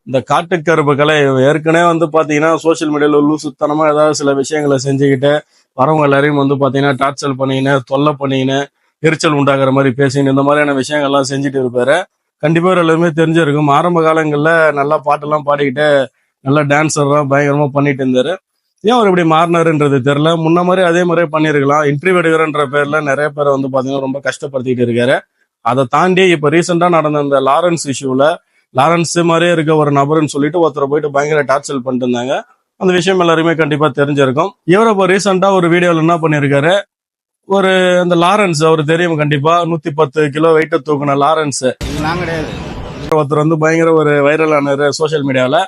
இந்த காட்டுக்கருப்பு கலை ஏற்கனவே வந்து பாத்தீங்கன்னா சோசியல் மீடியால லூசுத்தனமா ஏதாவது சில விஷயங்களை செஞ்சுக்கிட்டு வரவங்க எல்லாரையும் வந்து பாத்தீங்கன்னா டார்ச்சர் பண்ணிக்கின்னு தொல்லை பண்ணிக்கின்னு எரிச்சல் உண்டாக்குற மாதிரி பேசின்னு இந்த மாதிரியான விஷயங்கள்லாம் செஞ்சுட்டு இருப்பாரு. கண்டிப்பா எல்லாருமே தெரிஞ்சிருக்கும். ஆரம்ப காலங்கள்ல நல்லா பாட்டெல்லாம் பாடிக்கிட்டு நல்லா டான்ஸர்லாம் பயங்கரமா பண்ணிட்டு இருந்தாரு. ஏன் அவர் இப்படி மாறினாருன்றது தெரியல. முன்ன மாதிரி அதே மாதிரியே பண்ணிருக்கலாம். இன்டர்வியூ எடுக்கிறன்ற பேர்ல நிறைய பேரை வந்து பாத்தீங்கன்னா ரொம்ப கஷ்டப்படுத்திட்டு இருக்காரு. அதை தாண்டி இப்ப ரீசெண்டா நடந்த அந்த லாரன்ஸ் இஷ்யூல லாரன்ஸ் மாதிரியே இருக்க ஒரு நபர்னு சொல்லிட்டு ஒருத்தரை போயிட்டு பயங்கர டார்ச்சர் பண்ணிட்டு இருந்தாங்க. அந்த விஷயம் எல்லாருமே கண்டிப்பா தெரிஞ்சிருக்கும். இவர் இப்போ ரீசெண்டா ஒரு வீடியோல என்ன பண்ணிருக்காரு, ஒரு அந்த லாரன்ஸ் அவர் தெரியும் கண்டிப்பா, 110 கிலோ வெயிட்ட தூக்குன லாரன்ஸ் ஒருத்தர் வந்து பயங்கர ஒரு வைரல் ஆனாரு சோசியல் மீடியால.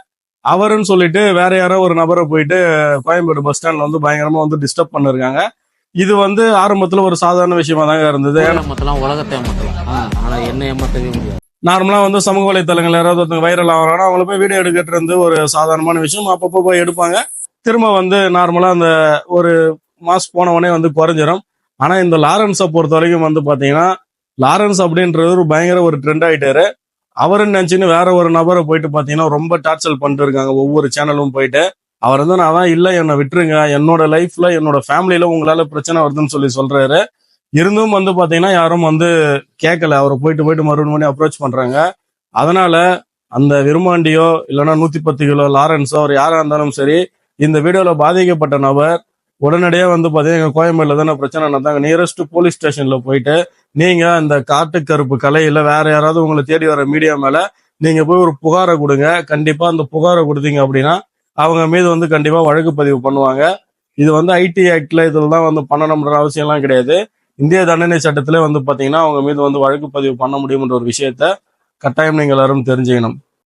அவருன்னு சொல்லிட்டு வேற யாரோ ஒரு நபரை போயிட்டு கோயம்பேடு பஸ் ஸ்டாண்ட்ல வந்து பயங்கரமா வந்து டிஸ்டர்ப் பண்ணிருக்காங்க. இது வந்து ஆரம்பத்துல ஒரு சாதாரண விஷயமா தாங்க இருந்தது. உலகத்தை ஏமாத்தலாம், ஆனா என்ன ஏமாத்தவே முடியாது. நார்மலா வந்து சமூக வலைத்தளங்கள் யாராவது ஒருத்தங்க வைரல் ஆகிறாங்கன்னா அவங்கள போய் வீடியோ எடுக்கிறது வந்து ஒரு சாதாரணமான விஷயம். அப்பப்போ போய் எடுப்பாங்க, திரும்ப வந்து நார்மலா அந்த ஒரு மாஸ் போனவனே வந்து குறைஞ்சிரும். ஆனா இந்த லாரன்ஸை பொறுத்த வரைக்கும் வந்து பாத்தீங்கன்னா லாரன்ஸ் அப்படின்றது ஒரு பயங்கர ஒரு ட்ரெண்ட் ஆயிட்டாரு. அவருன்னு நினைச்சுன்னு வேற ஒரு நபரை போயிட்டு பாத்தீங்கன்னா ரொம்ப டார்ச்சர் பண்ணிட்டு இருக்காங்க ஒவ்வொரு சேனலும் போயிட்டு. அவர் வந்து நான் தான் இல்ல என்னை விட்டுருங்க, என்னோட லைஃப்ல என்னோட ஃபேமிலியில உங்களால பிரச்சனை வருதுன்னு சொல்றாரு. இருந்தும் வந்து பாத்தீங்கன்னா யாரும் வந்து கேட்கல. அவரை போயிட்டு போயிட்டு மறுபடியும் அப்ரோச் பண்றாங்க. அதனால அந்த விரும்மாண்டியோ இல்லைன்னா 110 கிலோ லாரன்ஸோ அவர் யாரா இருந்தாலும் சரி, இந்த வீடியோல பாதிக்கப்பட்ட நபர் உடனடியாக வந்து பாத்தீங்கன்னா கோயம்பேடுல தானே பிரச்சனை நடந்தாங்க, நியரஸ்ட் போலீஸ் ஸ்டேஷன்ல போயிட்டு நீங்க இந்த காட்டுக்கருப்பு கலையில வேற யாராவது உங்களை தேடி வர மீடியா மேல நீங்க போய் ஒரு புகாரை கொடுங்க. கண்டிப்பா அந்த புகாரை கொடுத்தீங்க அப்படின்னா அவங்க மீது வந்து கண்டிப்பா வழக்கு பதிவு பண்ணுவாங்க. இது வந்து ஐடி ஆக்ட்ல இதுல தான் வந்து பண்ணணும்ன்ற அவசியம் எல்லாம் கிடையாது. இந்திய தண்டனை சட்டத்திலே வந்து பாத்தீங்கன்னா அவங்க மீது வந்து வழக்கு பதிவு பண்ண முடியும்ன்ற ஒரு விஷயத்த கட்டாயம் நீங்க எல்லாரும் தெரிஞ்சுக்கணும்.